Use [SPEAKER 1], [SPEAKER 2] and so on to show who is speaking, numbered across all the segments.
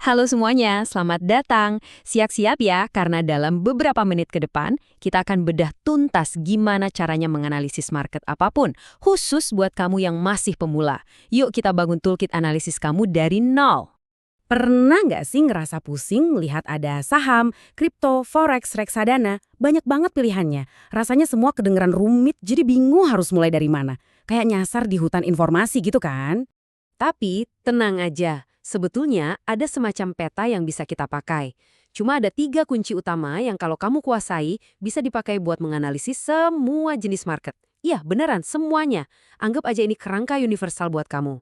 [SPEAKER 1] Halo semuanya, selamat datang. Siap-siap ya, karena dalam beberapa menit ke depan, kita akan bedah tuntas gimana caranya menganalisis market apapun, khusus buat kamu yang masih pemula. Yuk kita bangun toolkit analisis kamu dari nol.
[SPEAKER 2] Pernah nggak sih ngerasa pusing lihat ada saham, kripto, forex, reksadana? Banyak banget pilihannya. Rasanya semua kedengeran rumit, jadi bingung harus mulai dari mana. Kayak nyasar di hutan informasi gitu kan?
[SPEAKER 1] Tapi tenang aja, sebetulnya ada semacam peta yang bisa kita pakai. Cuma ada 3 kunci utama yang kalau kamu kuasai, bisa dipakai buat menganalisis semua jenis market. Iya, beneran, semuanya. Anggap aja ini kerangka universal buat kamu.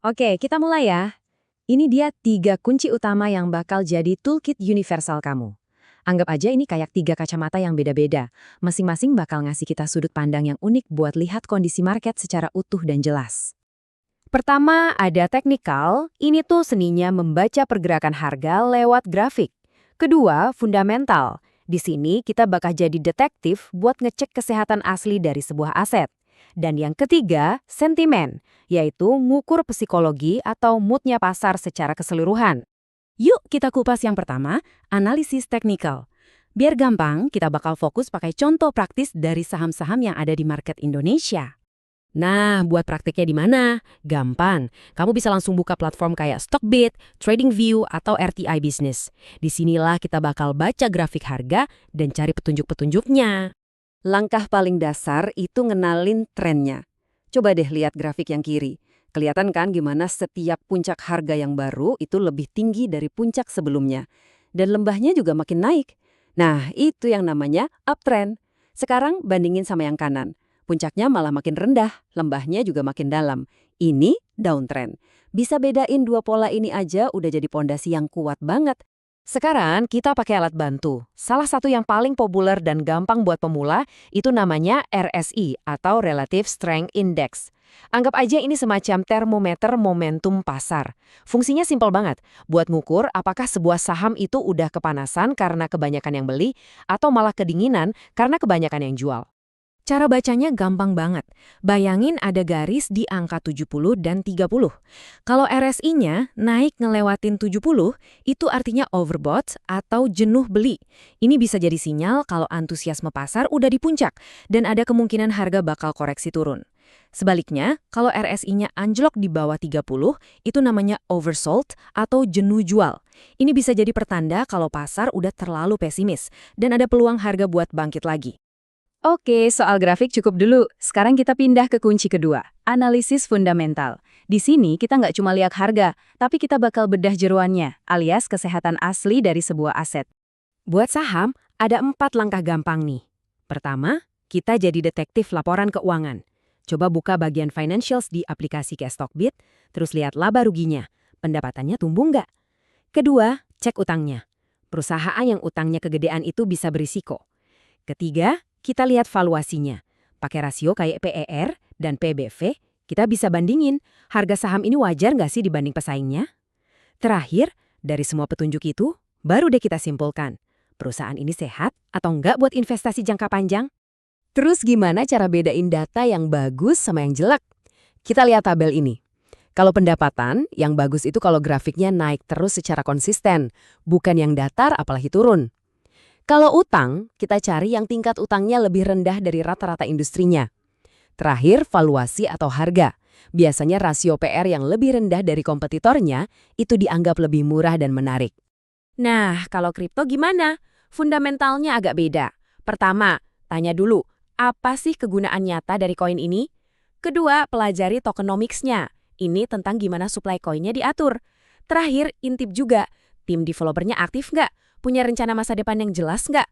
[SPEAKER 2] Oke, kita mulai ya. Ini dia 3 kunci utama yang bakal jadi toolkit universal kamu. Anggap aja ini kayak 3 kacamata yang beda-beda. Masing-masing bakal ngasih kita sudut pandang yang unik buat lihat kondisi market secara utuh dan jelas. Pertama, ada teknikal. Ini tuh seninya membaca pergerakan harga lewat grafik. Kedua, fundamental. Di sini kita bakal jadi detektif buat ngecek kesehatan asli dari sebuah aset. Dan yang ketiga, sentimen, yaitu ngukur psikologi atau moodnya pasar secara keseluruhan. Yuk kita kupas yang pertama, analisis teknikal. Biar gampang, kita bakal fokus pakai contoh praktis dari saham-saham yang ada di market Indonesia. Nah, buat praktiknya di mana? Gampang. Kamu bisa langsung buka platform kayak Stockbit, TradingView, atau RTI Business. Disinilah kita bakal baca grafik harga dan cari petunjuk-petunjuknya. Langkah paling dasar itu ngenalin trennya. Coba deh lihat grafik yang kiri. Kelihatan kan gimana setiap puncak harga yang baru itu lebih tinggi dari puncak sebelumnya. Dan lembahnya juga makin naik. Nah, itu yang namanya uptrend. Sekarang bandingin sama yang kanan. Puncaknya malah makin rendah, lembahnya juga makin dalam. Ini downtrend. Bisa bedain dua pola ini aja udah jadi pondasi yang kuat banget. Sekarang kita pakai alat bantu. Salah satu yang paling populer dan gampang buat pemula itu namanya RSI atau Relative Strength Index. Anggap aja ini semacam termometer momentum pasar. Fungsinya simpel banget, buat ngukur apakah sebuah saham itu udah kepanasan karena kebanyakan yang beli atau malah kedinginan karena kebanyakan yang jual. Cara bacanya gampang banget. Bayangin ada garis di angka 70 dan 30. Kalau RSI-nya naik ngelewatin 70, itu artinya overbought atau jenuh beli. Ini bisa jadi sinyal kalau antusiasme pasar udah di puncak dan ada kemungkinan harga bakal koreksi turun. Sebaliknya, kalau RSI-nya anjlok di bawah 30, itu namanya oversold atau jenuh jual. Ini bisa jadi pertanda kalau pasar udah terlalu pesimis dan ada peluang harga buat bangkit lagi. Oke, soal grafik cukup dulu. Sekarang kita pindah ke kunci kedua, analisis fundamental. Di sini kita nggak cuma lihat harga, tapi kita bakal bedah jeroannya, alias kesehatan asli dari sebuah aset. Buat saham, ada 4 langkah gampang nih. Pertama, kita jadi detektif laporan keuangan. Coba buka bagian financials di aplikasi kayak Stockbit, terus lihat laba ruginya. Pendapatannya tumbuh nggak? Kedua, cek utangnya. Perusahaan yang utangnya kegedean itu bisa berisiko. Ketiga, kita lihat valuasinya. Pakai rasio kayak PER dan PBV, kita bisa bandingin harga saham ini wajar nggak sih dibanding pesaingnya. Terakhir, dari semua petunjuk itu, baru deh kita simpulkan, perusahaan ini sehat atau nggak buat investasi jangka panjang. Terus gimana cara bedain data yang bagus sama yang jelek? Kita lihat tabel ini. Kalau pendapatan, yang bagus itu kalau grafiknya naik terus secara konsisten, bukan yang datar apalagi turun. Kalau utang, kita cari yang tingkat utangnya lebih rendah dari rata-rata industrinya. Terakhir, valuasi atau harga. Biasanya rasio PR yang lebih rendah dari kompetitornya itu dianggap lebih murah dan menarik. Nah, kalau kripto gimana? Fundamentalnya agak beda. Pertama, tanya dulu, apa sih kegunaan nyata dari koin ini? Kedua, pelajari tokenomics-nya. Ini tentang gimana supply koinnya diatur. Terakhir, intip juga, tim developernya aktif nggak? Punya rencana masa depan yang jelas nggak?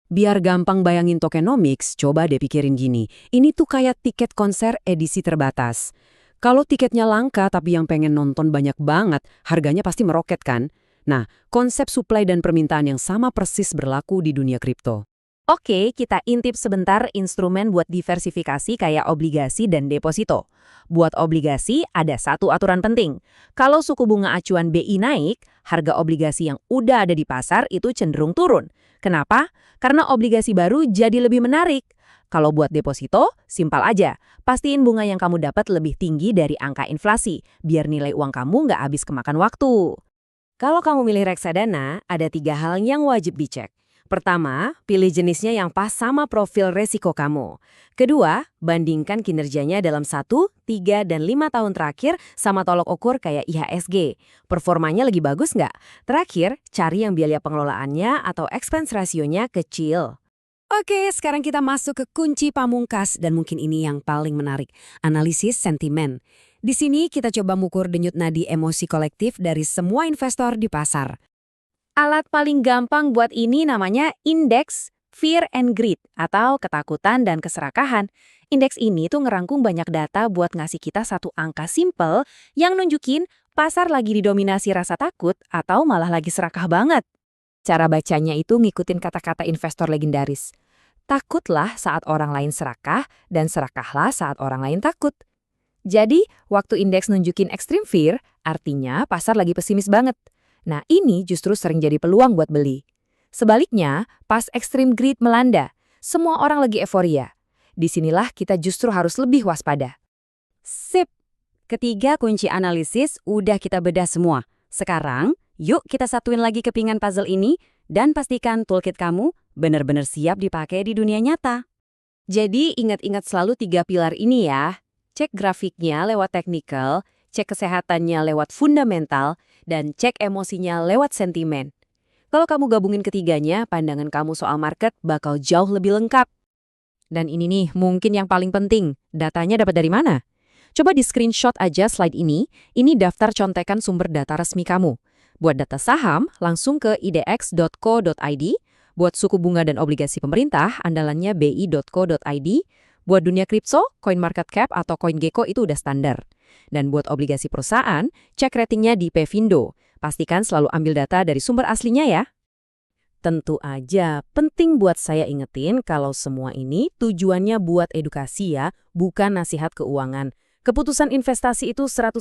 [SPEAKER 2] Biar gampang bayangin tokenomics, coba deh pikirin gini. Ini tuh kayak tiket konser edisi terbatas. Kalau tiketnya langka tapi yang pengen nonton banyak banget, harganya pasti meroket kan? Nah, konsep supply dan permintaan yang sama persis berlaku di dunia kripto. Oke, kita intip sebentar instrumen buat diversifikasi kayak obligasi dan deposito. Buat obligasi, ada satu aturan penting. Kalau suku bunga acuan BI naik, harga obligasi yang udah ada di pasar itu cenderung turun. Kenapa? Karena obligasi baru jadi lebih menarik. Kalau buat deposito, simpel aja. Pastiin bunga yang kamu dapat lebih tinggi dari angka inflasi, biar nilai uang kamu nggak habis kemakan waktu.
[SPEAKER 1] Kalau kamu milih reksadana, ada 3 hal yang wajib dicek. Pertama, pilih jenisnya yang pas sama profil resiko kamu. Kedua, bandingkan kinerjanya dalam 1, 3, dan 5 tahun terakhir sama tolok ukur kayak IHSG. Performanya lagi bagus nggak? Terakhir, cari yang biaya pengelolaannya atau expense rasionya kecil. Oke, sekarang kita masuk ke kunci pamungkas dan mungkin ini yang paling menarik, analisis sentimen. Di sini kita coba mengukur denyut nadi emosi kolektif dari semua investor di pasar. Alat paling gampang buat ini namanya indeks Fear and Greed atau ketakutan dan keserakahan. Indeks ini tuh ngerangkum banyak data buat ngasih kita satu angka simple yang nunjukin pasar lagi didominasi rasa takut atau malah lagi serakah banget. Cara bacanya itu ngikutin kata-kata investor legendaris. Takutlah saat orang lain serakah dan serakahlah saat orang lain takut. Jadi, waktu indeks nunjukin extreme fear, artinya pasar lagi pesimis banget. Nah, ini justru sering jadi peluang buat beli. Sebaliknya, pas extreme greed melanda, semua orang lagi euforia. Disinilah kita justru harus lebih waspada. Sip! Ketiga kunci analisis udah kita bedah semua. Sekarang, yuk kita satuin lagi kepingan puzzle ini dan pastikan toolkit kamu benar-benar siap dipakai di dunia nyata. Jadi, ingat-ingat selalu 3 pilar ini ya. Cek grafiknya lewat technical, cek kesehatannya lewat fundamental, dan cek emosinya lewat sentimen. Kalau kamu gabungin ketiganya, pandangan kamu soal market bakal jauh lebih lengkap. Dan ini nih, mungkin yang paling penting, datanya dapat dari mana? Coba di screenshot aja slide ini daftar contekan sumber data resmi kamu. Buat data saham, langsung ke idx.co.id. Buat suku bunga dan obligasi pemerintah, andalannya bi.co.id. Buat dunia kripto, CoinMarketCap atau CoinGecko itu udah standar. Dan buat obligasi perusahaan, cek ratingnya di Pevindo. Pastikan selalu ambil data dari sumber aslinya ya. Tentu aja, penting buat saya ingetin kalau semua ini tujuannya buat edukasi ya, bukan nasihat keuangan. Keputusan investasi itu 100%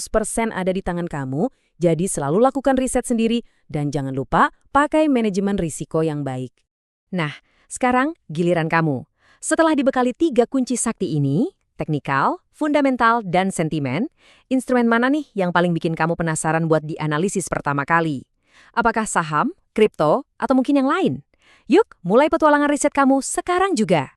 [SPEAKER 1] ada di tangan kamu, jadi selalu lakukan riset sendiri dan jangan lupa pakai manajemen risiko yang baik. Nah, sekarang giliran kamu. Setelah dibekali 3 kunci sakti ini, teknikal, fundamental, dan sentimen, instrumen mana nih yang paling bikin kamu penasaran buat dianalisis pertama kali? Apakah saham, kripto, atau mungkin yang lain? Yuk, mulai petualangan riset kamu sekarang juga.